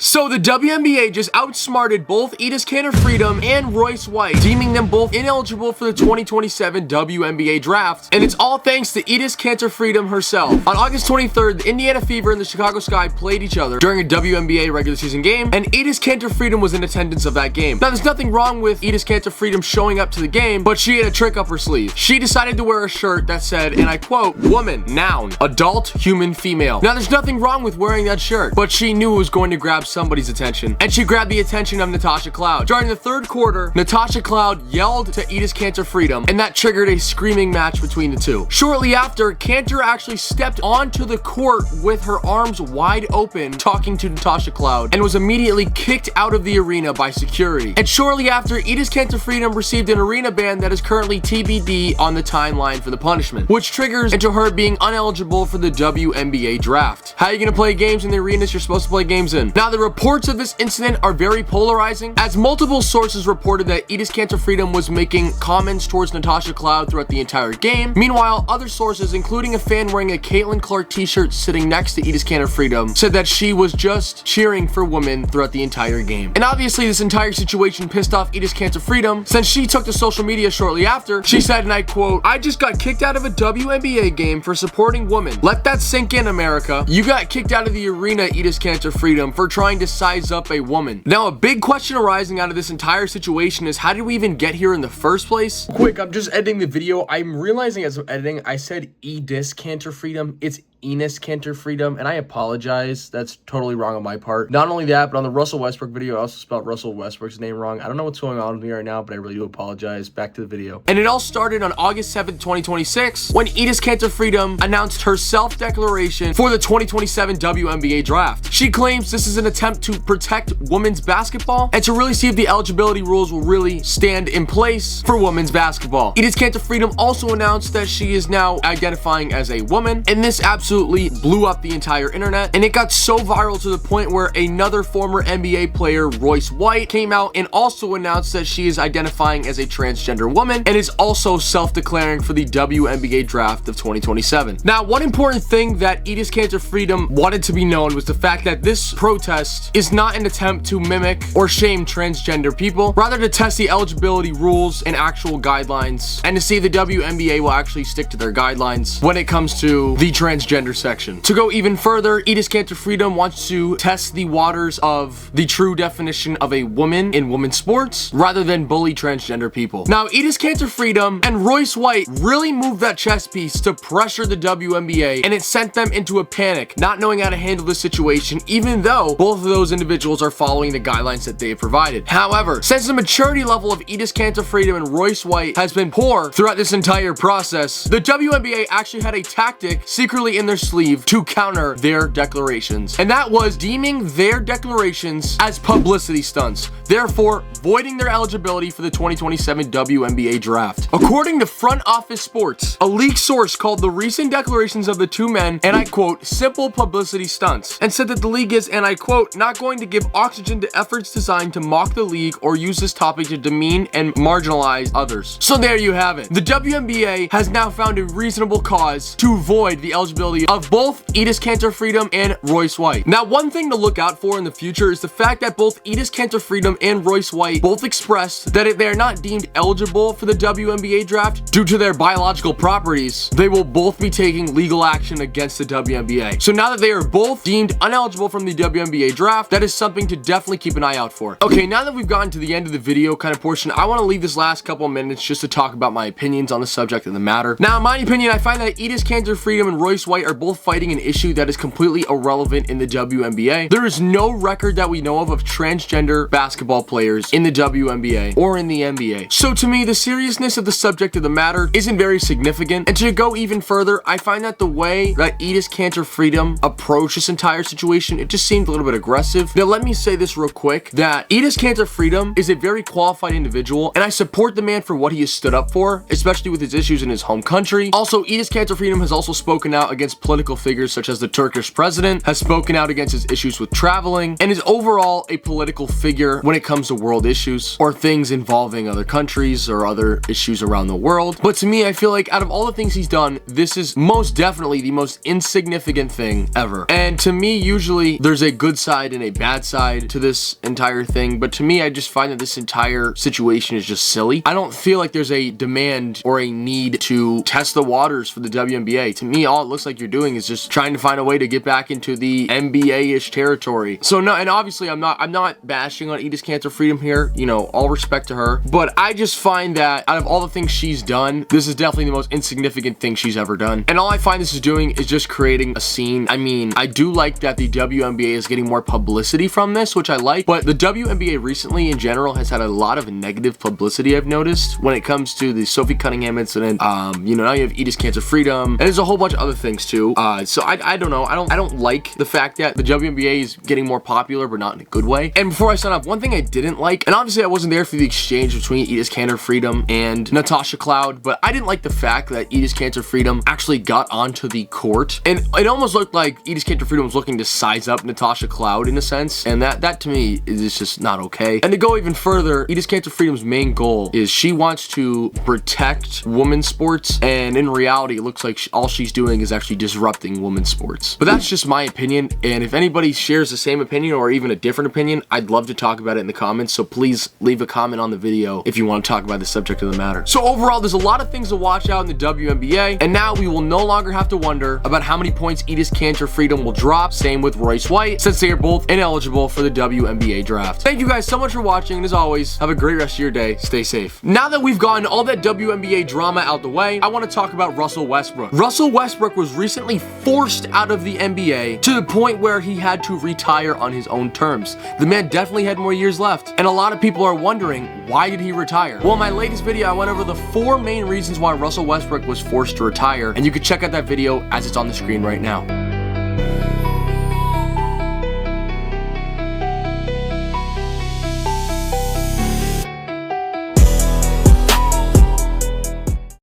So the WNBA just outsmarted both Enes Kanter Freedom and Royce White, deeming them both ineligible for the 2027 WNBA draft. And it's all thanks to Enes Kanter Freedom herself. On August 23rd, the Indiana Fever and the Chicago Sky played each other during a WNBA regular season game, and Enes Kanter Freedom was in attendance of that game. Now, there's nothing wrong with Enes Kanter Freedom showing up to the game, but she had a trick up her sleeve. She decided to wear a shirt that said, and I quote, "Woman, noun, adult, human, female." Now, there's nothing wrong with wearing that shirt, but she knew it was going to grab somebody's attention, and she grabbed the attention of Natasha Cloud. During the third quarter, Natasha Cloud yelled to Enes Kanter Freedom, and that triggered a screaming match between the two. Shortly after, Kanter actually stepped onto the court with her arms wide open, talking to Natasha Cloud, and was immediately kicked out of the arena by security. And shortly after, Enes Kanter Freedom received an arena ban that is currently TBD on the timeline for the punishment, which triggers into her being ineligible for the WNBA draft. How are you going to play games in the arenas you're supposed to play games in? Now, the reports of this incident are very polarizing, as multiple sources reported that Enes Kanter Freedom was making comments towards Natasha Cloud throughout the entire game. Meanwhile, other sources, including a fan wearing a Caitlin Clark t-shirt sitting next to Enes Kanter Freedom, said that she was just cheering for women throughout the entire game. And obviously, this entire situation pissed off Enes Kanter Freedom, since she took to social media shortly after. She said, and I quote, "I just got kicked out of a WNBA game for supporting women. Let that sink in, America. You got kicked out of the arena, Enes Kanter Freedom, for trying to size up a woman." Now, a big question arising out of this entire situation is, how did we even get here in the first place? Quick, I'm just editing the video. I'm realizing as I'm editing, I said Enes Kanter Freedom. It's Enes Kanter Freedom, and I apologize. That's totally wrong on my part. Not only that, but on the Russell Westbrook video, I also spelled Russell Westbrook's name wrong. I don't know what's going on with me right now, but I really do apologize. Back to the video. And it all started on August 7th, 2026, when Enes Kanter Freedom announced her self-declaration for the 2027 WNBA draft. She claims this is an attempt to protect women's basketball and to really see if the eligibility rules will really stand in place for women's basketball. Enes Kanter Freedom also announced that she is now identifying as a woman, and this absolutely blew up the entire internet, and it got so viral to the point where another former NBA player, Royce White, came out and also announced that she is identifying as a transgender woman and is also self-declaring for the WNBA draft of 2027. Now, one important thing that Enes Kanter Freedom wanted to be known was the fact that this protest is not an attempt to mimic or shame transgender people, rather to test the eligibility rules and actual guidelines, and to see if the WNBA will actually stick to their guidelines when it comes to the transgender section. To go even further, Enes Kanter Freedom wants to test the waters of the true definition of a woman in women's sports, rather than bully transgender people. Now, Enes Kanter Freedom and Royce White really moved that chess piece to pressure the WNBA, and it sent them into a panic, not knowing how to handle the situation, even though both of those individuals are following the guidelines that they have provided. However, since the maturity level of Enes Kanter Freedom and Royce White has been poor throughout this entire process, the WNBA actually had a tactic secretly in their sleeve to counter their declarations, and that was deeming their declarations as publicity stunts, therefore voiding their eligibility for the 2027 WNBA draft. According to Front Office Sports, a leaked source called the recent declarations of the two men, and I quote, "simple publicity stunts," and said that the league is, and I quote, "not going to give oxygen to efforts designed to mock the league or use this topic to demean and marginalize others." So there you have it. The WNBA has now found a reasonable cause to void the eligibility of both Enes Kanter Freedom and Royce White. Now, one thing to look out for in the future is the fact that both Enes Kanter Freedom and Royce White both expressed that if they are not deemed eligible for the WNBA draft due to their biological properties, they will both be taking legal action against the WNBA. So now that they are both deemed ineligible from the WNBA draft, that is something to definitely keep an eye out for. Okay, now that we've gotten to the end of the video kind of portion, I want to leave this last couple of minutes just to talk about my opinions on the subject of the matter. Now, in my opinion, I find that Enes Kanter Freedom and Royce White are both fighting an issue that is completely irrelevant in the WNBA. There is no record that we know of transgender basketball players in the WNBA or in the NBA. So to me, the seriousness of the subject of the matter isn't very significant. And to go even further, I find that the way that Enes Kanter Freedom approached this entire situation, it just seemed a little bit aggressive. Now, let me say this real quick, that Enes Kanter Freedom is a very qualified individual, and I support the man for what he has stood up for, especially with his issues in his home country. Also, Enes Kanter Freedom has also spoken out against against political figures such as the Turkish president, has spoken out against his issues with traveling, and is overall a political figure when it comes to world issues or things involving other countries or other issues around the world. But to me, I feel like out of all the things he's done, this is most definitely the most insignificant thing ever. And to me, usually there's a good side and a bad side to this entire thing, but to me, I just find that this entire situation is just silly. I don't feel like there's a demand or a need to test the waters for the WNBA. To me, all it looks like you're doing is just trying to find a way to get back into the NBA-ish territory. So no, and obviously I'm not bashing on Enes Kanter Freedom here, you know, all respect to her, but I just find that out of all the things she's done, this is definitely the most insignificant thing she's ever done. And all I find this is doing is just creating a scene. I mean, I do like that the WNBA is getting more publicity from this, which I like, but the WNBA recently in general has had a lot of negative publicity, I've noticed, when it comes to the Sophie Cunningham incident. You know, now you have Enes Kanter Freedom, and there's a whole bunch of other things too. So I don't know. I don't like the fact that the WNBA is getting more popular, but not in a good way. And before I sign off, one thing I didn't like, and obviously I wasn't there for the exchange between Enes Kanter Freedom and Natasha Cloud, but I didn't like the fact that Enes Kanter Freedom actually got onto the court, and it almost looked like Enes Kanter Freedom was looking to size up Natasha Cloud in a sense, and that to me is just not okay. And to go even further, Enes Kanter Freedom's main goal is she wants to protect women's sports, and in reality it looks like all she's doing is actually disrupting women's sports. But that's just my opinion, and if anybody shares the same opinion or even a different opinion, I'd love to talk about it in the comments, so please leave a comment on the video if you want to talk about the subject of the matter. So overall, there's a lot of things to watch out in the WNBA, and now we will no longer have to wonder about how many points Enes Kanter Freedom will drop, same with Royce White, since they are both ineligible for the WNBA draft. Thank you guys so much for watching, and as always, have a great rest of your day. Stay safe. Now that we've gotten all that WNBA drama out the way, I want to talk about Russell Westbrook. Russell Westbrook was recently forced out of the NBA to the point where he had to retire on his own terms. The man definitely had more years left, and a lot of people are wondering, why did he retire? Well, in my latest video, I went over the 4 main reasons why Russell Westbrook was forced to retire, and you can check out that video as it's on the screen right now.